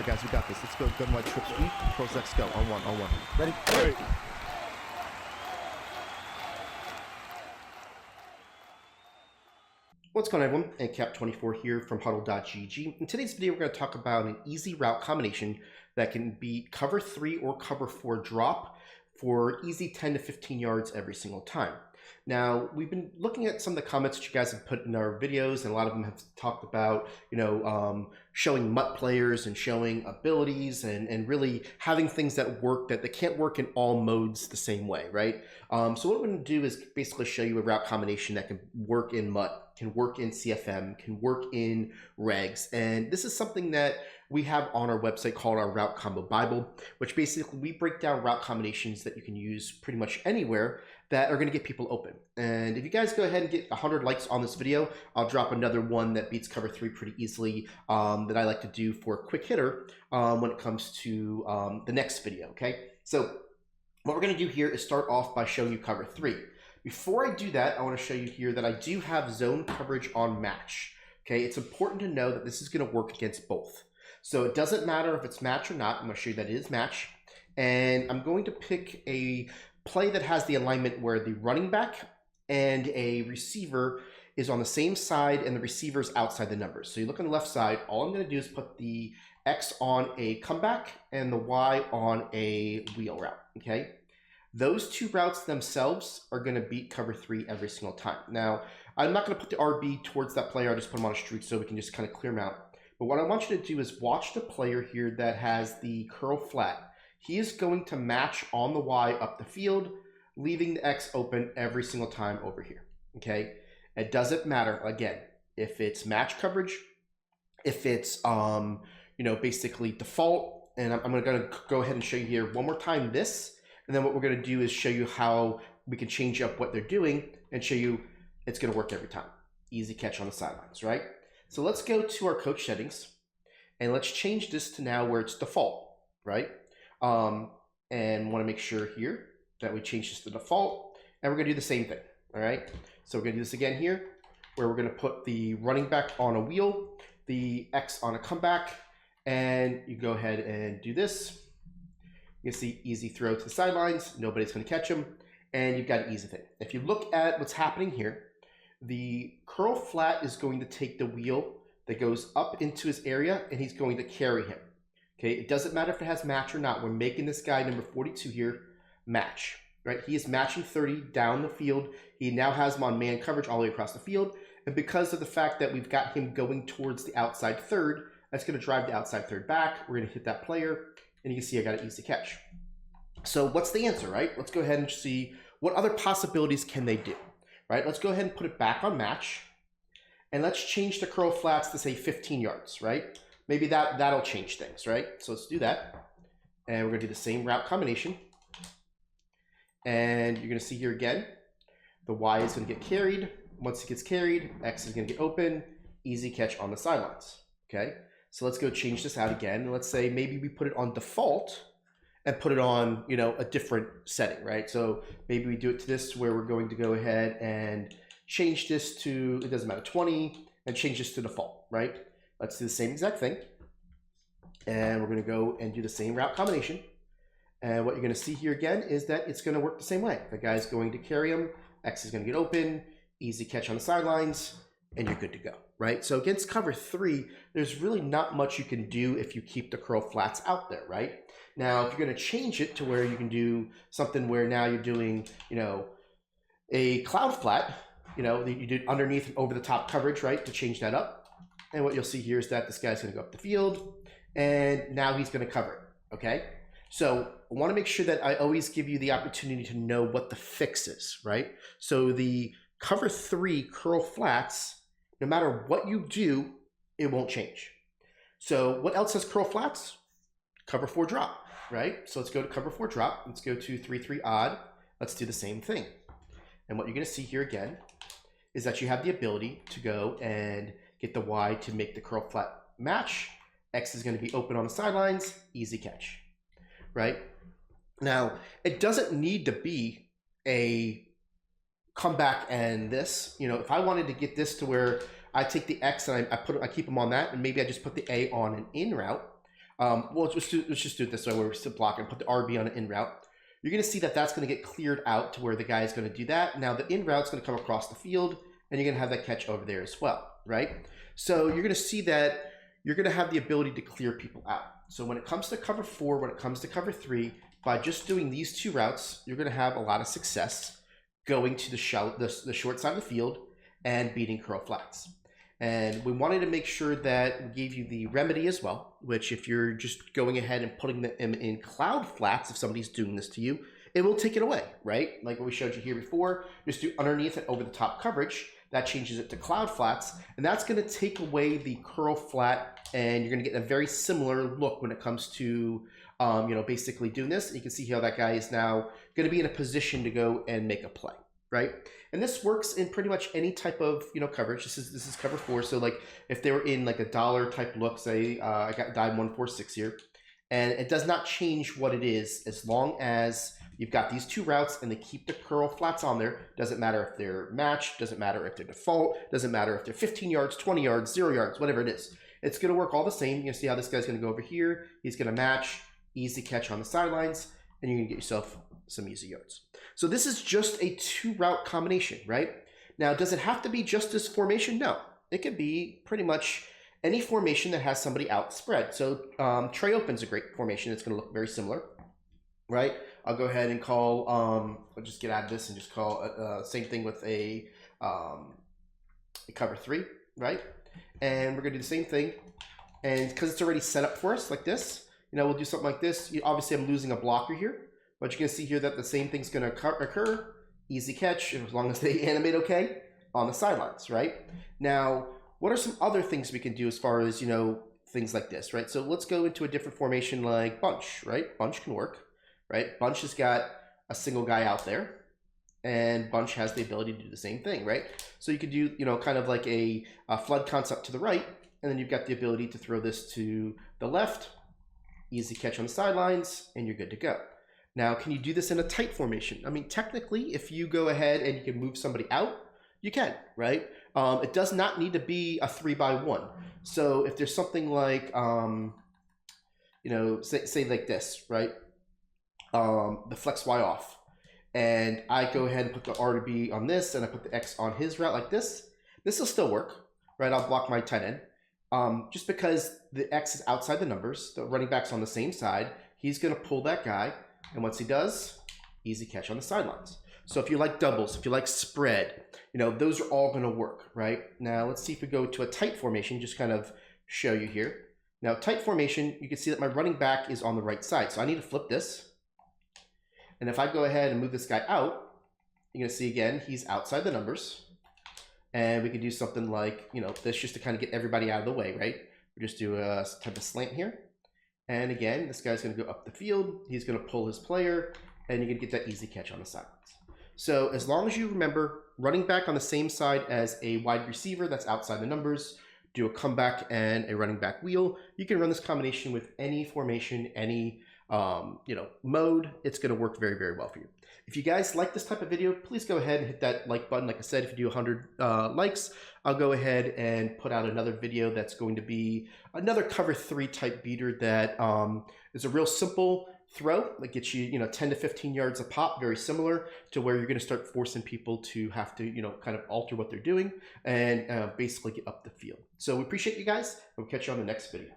guys, we got this. Let's go. Gun wide trip sweep. Pros X go. On one. Ready? Right. What's going on, everyone? Cap24 here from HuddleGG. In today's video, we're going to talk about an easy route combination that can beat cover 3 or cover 4 drop for easy 10 to 15 yards every single time. Now, we've been looking at some of the comments that you guys have put in our videos, and a lot of them have talked about, showing MUT players and showing abilities and really having things that work that they can't work in all modes the same way, right? So what we're going to do is basically show you a route combination that can work in MUT, can work in CFM, can work in regs, and this is something that we have on our website called our Route Combo Bible, which basically we break down route combinations that you can use pretty much anywhere that are going to get people open. And if you guys go ahead and get 100 likes on this video, I'll drop another one that beats cover 3 pretty easily that I like to do for a quick hitter when it comes to the next video, okay? So what we're going to do here is start off by showing you cover 3. Before I do that, I want to show you here that I do have zone coverage on match, okay? It's important to know that this is going to work against both. So it doesn't matter if it's match or not. I'm going to show you that it is match. And I'm going to pick a play that has the alignment where the running back and a receiver is on the same side and the receiver is outside the numbers. So you look on the left side, all I'm going to do is put the X on a comeback and the Y on a wheel route, okay? Those two routes themselves are going to beat cover 3 every single time. Now, I'm not going to put the RB towards that player. I'll just put him on a streak so we can just kind of clear him out. But what I want you to do is watch the player here that has the curl flat. He is going to match on the Y up the field, leaving the X open every single time over here, okay? It doesn't matter, again, if it's match coverage, if it's, basically default, and I'm going to go ahead and show you here one more time this, and then what we're going to do is show you how we can change up what they're doing and show you it's going to work every time. Easy catch on the sidelines, right? So let's go to our coach settings and let's change this to now where it's default, right? And want to make sure here that we change this to default, and we're going to do the same thing, all right? So we're going to do this again here, where we're going to put the running back on a wheel, the X on a comeback, and you go ahead and do this. You can see easy throw to the sidelines, nobody's going to catch him, and you've got an easy thing. If you look at what's happening here, the curl flat is going to take the wheel that goes up into his area, and he's going to carry him. Okay, it doesn't matter if it has match or not. We're making this guy number 42 here match, right? He is matching 30 down the field. He now has him on man coverage all the way across the field. And because of the fact that we've got him going towards the outside third, that's going to drive the outside third back. We're going to hit that player, and you can see I got an easy catch. So what's the answer, right? Let's go ahead and see what other possibilities can they do, right? Let's go ahead and put it back on match, and let's change the curl flats to say 15 yards, right? Maybe that'll change things, right? So let's do that. And we're going to do the same route combination. And you're going to see here again, the Y is going to get carried. Once it gets carried, X is going to get open. Easy catch on the sidelines, okay? So let's go change this out again. And let's say maybe we put it on default and put it on, a different setting, right? So maybe we do it to this where we're going to go ahead and change this to, it doesn't matter, 20, and change this to default, right? Let's do the same exact thing. And we're going to go and do the same route combination. And what you're going to see here again is that it's going to work the same way. The guy's going to carry him. X is going to get open. Easy catch on the sidelines. And you're good to go, right? So against cover 3, there's really not much you can do if you keep the curl flats out there, right? Now, if you're going to change it to where you can do something where now you're doing, a cloud flat, you did underneath and over the top coverage, right, to change that up. And what you'll see here is that this guy's going to go up the field, and now he's going to cover it, okay? So I want to make sure that I always give you the opportunity to know what the fix is, right? So the cover 3 curl flats, no matter what you do, it won't change. So what else has curl flats? Cover 4 drop, right? So let's go to cover 4 drop. Let's go to 3-3 odd. Let's do the same thing. And what you're going to see here again is that you have the ability to go and get the Y to make the curl flat match. X is going to be open on the sidelines. Easy catch, right? Now, it doesn't need to be a comeback and this. If I wanted to get this to where I take the X and I keep them on that, and maybe I just put the A on an in route, well, let's just do it this way where we're still blocking, put the RB on an in route. You're going to see that that's going to get cleared out to where the guy is going to do that. Now the in route is going to come across the field, and you're going to have that catch over there as well, right? So you're going to see that you're going to have the ability to clear people out. So when it comes to cover 4, when it comes to cover 3, by just doing these 2 routes, you're going to have a lot of success going to the short side of the field and beating curl flats. And we wanted to make sure that we gave you the remedy as well, which if you're just going ahead and putting them in cloud flats, if somebody's doing this to you, it will take it away, right? Like what we showed you here before, just do underneath and over the top coverage. That changes it to cloud flats, and that's going to take away the curl flat, and you're going to get a very similar look when it comes to, basically doing this. You can see how that guy is now going to be in a position to go and make a play, right? And this works in pretty much any type of, coverage. This is cover 4. So like if they were in like a dollar type look, say I got dive 146 here, and it does not change what it is as long as you've got these 2 routes and they keep the curl flats on there. Doesn't matter if they're matched, doesn't matter if they're default, doesn't matter if they're 15 yards, 20 yards, 0 yards, whatever it is. It's going to work all the same. You're going to see how this guy's going to go over here. He's going to match, easy catch on the sidelines, and you're going to get yourself some easy yards. So this is just a 2 route combination, right? Now, does it have to be just this formation? No, it could be pretty much any formation that has somebody out spread. So tray open's a great formation. It's going to look very similar, right? I'll go ahead and call, I'll just get out of this and just call same thing with a cover 3, right? And we're going to do the same thing. And because it's already set up for us like this, we'll do something like this. Obviously, I'm losing a blocker here, but you're going to see here that the same thing's going to occur. Easy catch, as long as they animate okay on the sidelines, right? Now, what are some other things we can do as far as, things like this, right? So let's go into a different formation like bunch, right? Bunch can work, right? Bunch has got a single guy out there, and bunch has the ability to do the same thing, right? So you could do, kind of like a flood concept to the right, and then you've got the ability to throw this to the left, easy catch on the sidelines, and you're good to go. Now, can you do this in a tight formation? I mean, technically, if you go ahead and you can move somebody out, you can, right? It does not need to be a 3-by-1. So if there's something like, say like this, right? The flex Y off. And I go ahead and put the R to B on this, and I put the X on his route like this. This will still work, right? I'll block my tight end. Just because the X is outside the numbers, the running back's on the same side, he's going to pull that guy. And once he does, easy catch on the sidelines. So if you like doubles, if you like spread, those are all going to work, right? Now let's see if we go to a tight formation, just kind of show you here. Now tight formation, you can see that my running back is on the right side. So I need to flip this. And if I go ahead and move this guy out, you're going to see again, he's outside the numbers. And we can do something like, this just to kind of get everybody out of the way, right? We just do a type of slant here. And again, this guy's going to go up the field. He's going to pull his player, and you're going to get that easy catch on the sidelines. So as long as you remember running back on the same side as a wide receiver that's outside the numbers, do a comeback and a running back wheel, you can run this combination with any formation, any mode. It's going to work very, very well for you. If you guys like this type of video, please go ahead and hit that like button. Like I said, if you do 100 likes, I'll go ahead and put out another video that's going to be another cover 3 type beater that is a real simple throw that gets you, 10 to 15 yards a pop, very similar to where you're going to start forcing people to have to, kind of alter what they're doing and basically get up the field. So we appreciate you guys. We'll catch you on the next video.